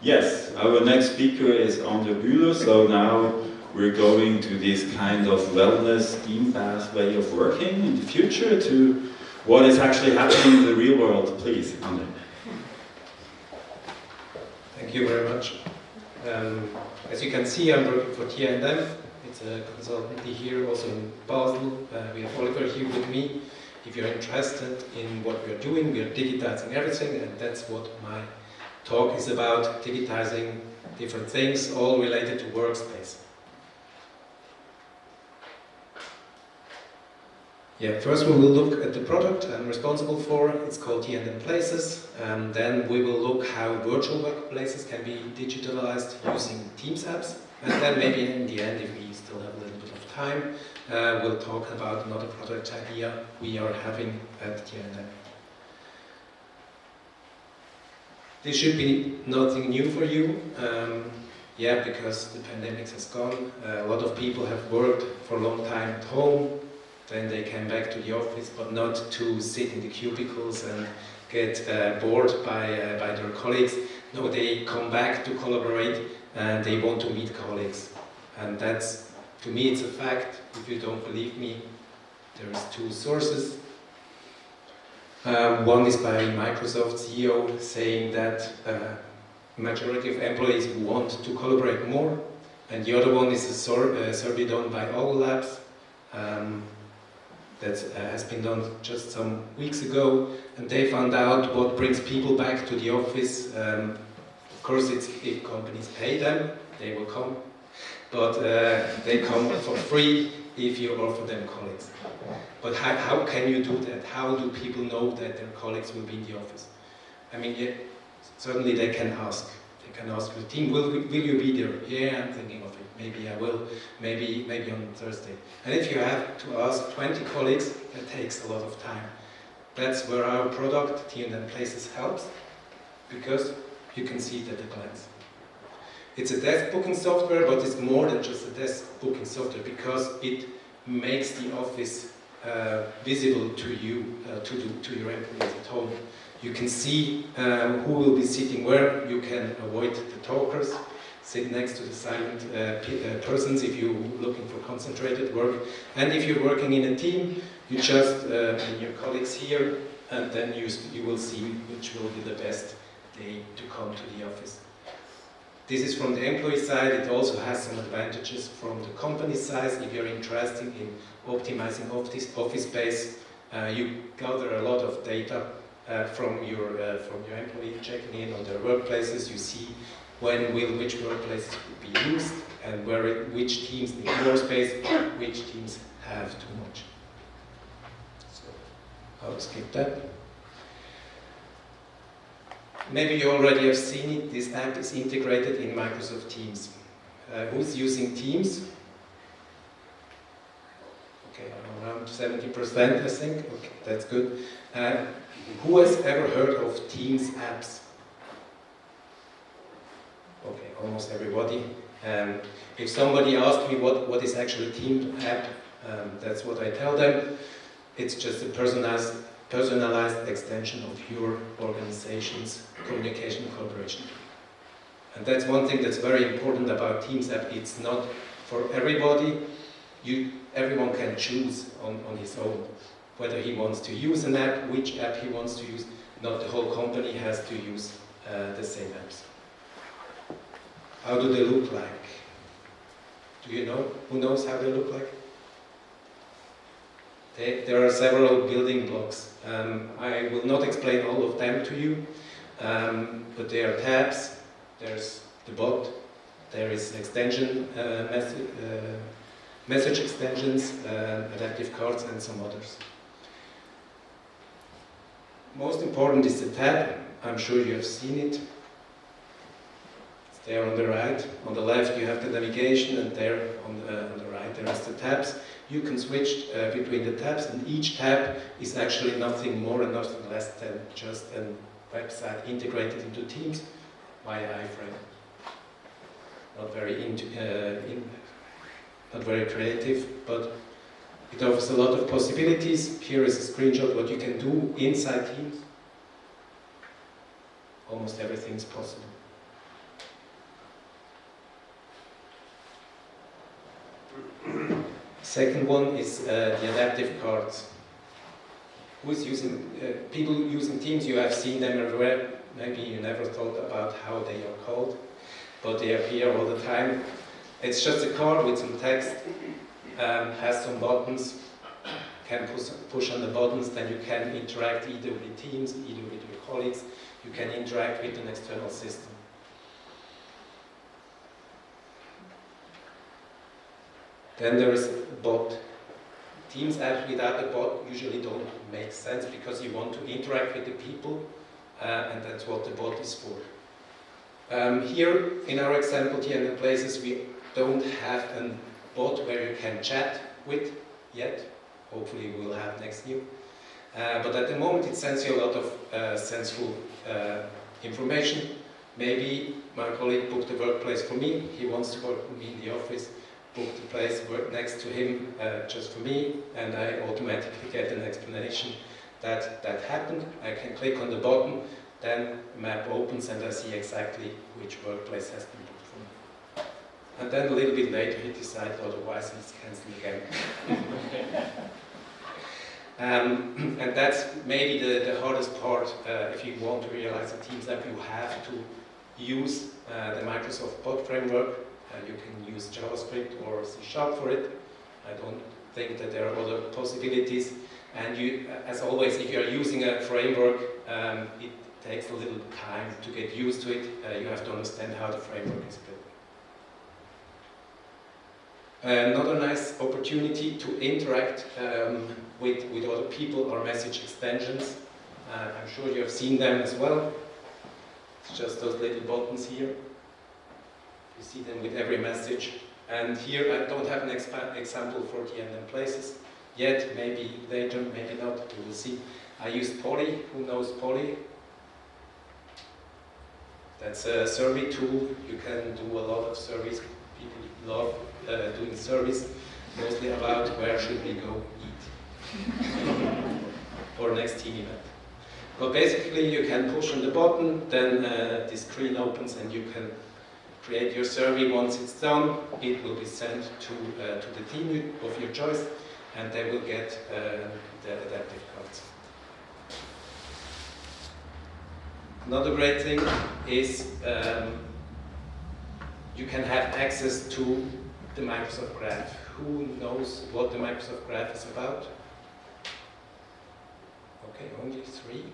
Yes, our next speaker is Andri Bühler, so now we're going to this kind of wellness, team-based way of working in the future to what is actually happening in the real world. Please, Andri. Thank you very much. As you can see, I'm working for TI&M. It's a consultancy here, also in Basel. We have Oliver here with me. If you're interested in what we're doing, we're digitizing everything, and that's what my talk is about, digitizing different things, all related to workspace. Yeah, first we will look at the product I'm responsible for. It's called TI&M Places. Then we will look how virtual workplaces can be digitalized using Teams apps. And then maybe in the end, if we still have a little bit of time, we'll talk about another product idea we are having at TI&M. This should be nothing new for you. Yeah, because the pandemic has gone. A lot of people have worked for a long time at home. Then they came back to the office, but not to sit in the cubicles and get bored by their colleagues. No, they come back to collaborate and they want to meet colleagues. And that's, to me, it's a fact. If you don't believe me, there is two sources. One is by Microsoft CEO saying that majority of employees want to collaborate more. And the other one is a survey done by Owl Labs. That has been done just some weeks ago, and they found out what brings people back to the office. Of course, it's if companies pay them, they will come, but they come for free if you offer them colleagues. But how can you do that? How do people know that their colleagues will be in the office? I mean, yeah, certainly they can ask. They can ask the team, will you be there? Yeah, I'm thinking of it. Maybe I will. Maybe on Thursday. And if you have to ask 20 colleagues, that takes a lot of time. That's where our product, TI&M Places, helps, because you can see it at a glance. It's a desk booking software, but it's more than just a desk booking software, because it makes the office visible to you, to your employees at home. You can see who will be sitting where. You can avoid the talkers, sit next to the silent persons if you're looking for concentrated work. And if you're working in a team, you just and your colleagues here, and then you will see which will be the best day to come to the office. This is from the employee side. It also has some advantages from the company side. If you're interested in optimizing office space, you gather a lot of data from your employee checking in on their workplaces. You see which workplaces will be used, and which teams need more space, which teams have too much. So I'll skip that. Maybe you already have seen it. This app is integrated in Microsoft Teams. Who's using Teams? Okay, around 70%, I think. Okay, that's good. Who has ever heard of Teams apps? Okay, almost everybody. If somebody asks me what is actually a Teams app, that's what I tell them. It's just a personalized extension of your organization's communication and collaboration. And that's one thing that's very important about Teams app. It's not for everybody. Everyone can choose on his own whether he wants to use an app, which app he wants to use. Not the whole company has to use the same apps. How do they look like? Do you know? Who knows how they look like? There are several building blocks. I will not explain all of them to you, but there are tabs, there's the bot, there is extension, message extensions, adaptive cards, and some others. Most important is the tab. I'm sure you have seen it. It's there on the right. On the left you have the navigation, and there on the right there is the tabs. You can switch between the tabs, and each tab is actually nothing more and nothing less than just a website integrated into Teams via iframe. Not very creative, but it offers a lot of possibilities. Here is a screenshot of what you can do inside Teams. Almost everything is possible. Second one is the adaptive cards. Who's using, people using Teams, you have seen them everywhere. Maybe you never thought about how they are called, but they appear all the time. It's just a card with some text, has some buttons, can push on the buttons, then you can interact either with Teams, either with your colleagues, you can interact with an external system. Then there is a bot. Teams apps without a bot usually don't make sense because you want to interact with the people, and that's what the bot is for. Here, in our example, TI&M Places, we don't have a bot where you can chat with yet. Hopefully we'll have next year. But at the moment it sends you a lot of sensible information. Maybe my colleague booked a workplace for me, he wants to work with me in the office, booked a place, work next to him just for me, and I automatically get an explanation that that happened. I can click on the button, then the map opens and I see exactly which workplace has been booked for me. And then a little bit later he decides otherwise and it's cancelled again. And that's maybe the hardest part. If you want to realize a Teams app, you have to use the Microsoft Bot framework. You can use JavaScript or C# for it. I don't think that there are other possibilities. And you, as always, if you are using a framework, it takes a little time to get used to it. You have to understand how the framework is built. Another nice opportunity to interact with other people are message extensions. I'm sure you have seen them as well. It's just those little buttons here. You see them with every message. And here I don't have an example for TI&M Places yet, maybe later, maybe not, we will see. I used Poly. Who knows Poly? That's a survey tool. You can do a lot of surveys. People love doing surveys, mostly about where should we go eat for next team event. But basically you can push on the button, then the screen opens and you can create your survey. Once it's done, it will be sent to the team of your choice and they will get the adaptive cards. Another great thing is you can have access to the Microsoft Graph. Who knows what the Microsoft Graph is about? Okay, only 3.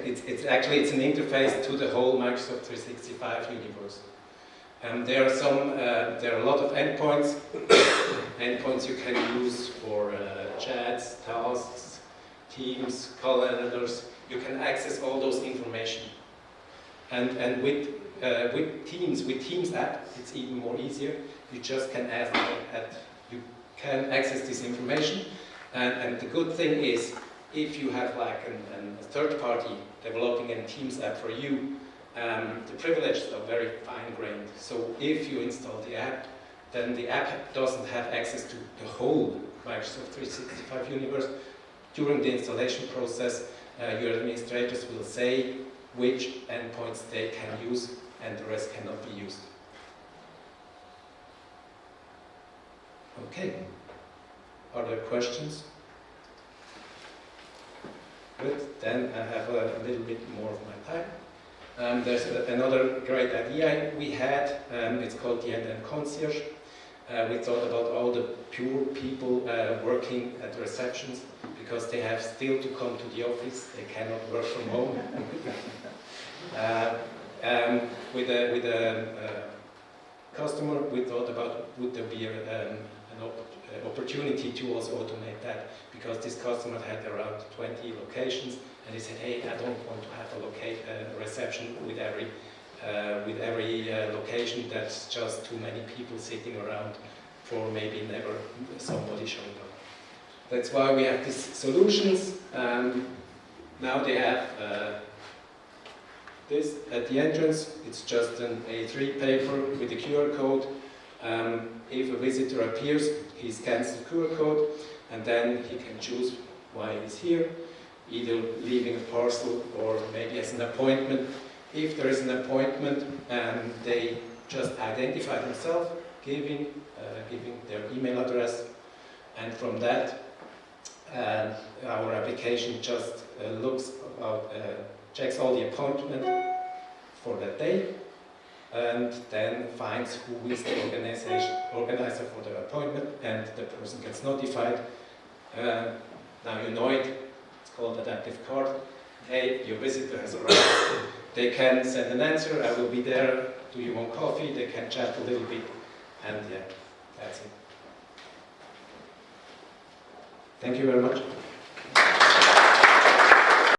It's an interface to the whole Microsoft 365 universe. There are a lot of endpoints. Endpoints you can use for chats, tasks, teams, calendars. You can access all those information. And with Teams app, it's even more easier. You just can you can access this information. And the good thing is, if you have like a third party developing a Teams app for you, the privileges are very fine-grained. So if you install the app, then the app doesn't have access to the whole Microsoft 365 universe. During the installation process, your administrators will say which endpoints they can use and the rest cannot be used. Okay. Are there questions? Good. Then I have a little bit more of my time. There's another great idea we had. It's called the TI&M Concierge. We thought about all the pure people working at the receptions because they have still to come to the office. They cannot work from home. With a customer, we thought about would there be an opportunity to also automate that, because this customer had around 20 locations, and he said, hey, I don't want to have a reception with every location. That's just too many people sitting around for maybe never somebody showing up. That's why we have these solutions. Now they have this at the entrance. It's just an A3 paper with a QR code. If a visitor appears, he scans the QR code and then he can choose why he's here, either leaving a parcel or maybe as an appointment. If there is an appointment, they just identify themselves giving their email address, and from that our application just checks all the appointment for that day, and then finds who is the organizer for the appointment, and the person gets notified. Now you know it, it's called adaptive card. Hey, your visitor has arrived. They can send an answer, I will be there, do you want coffee? They can chat a little bit, and yeah, that's it. Thank you very much.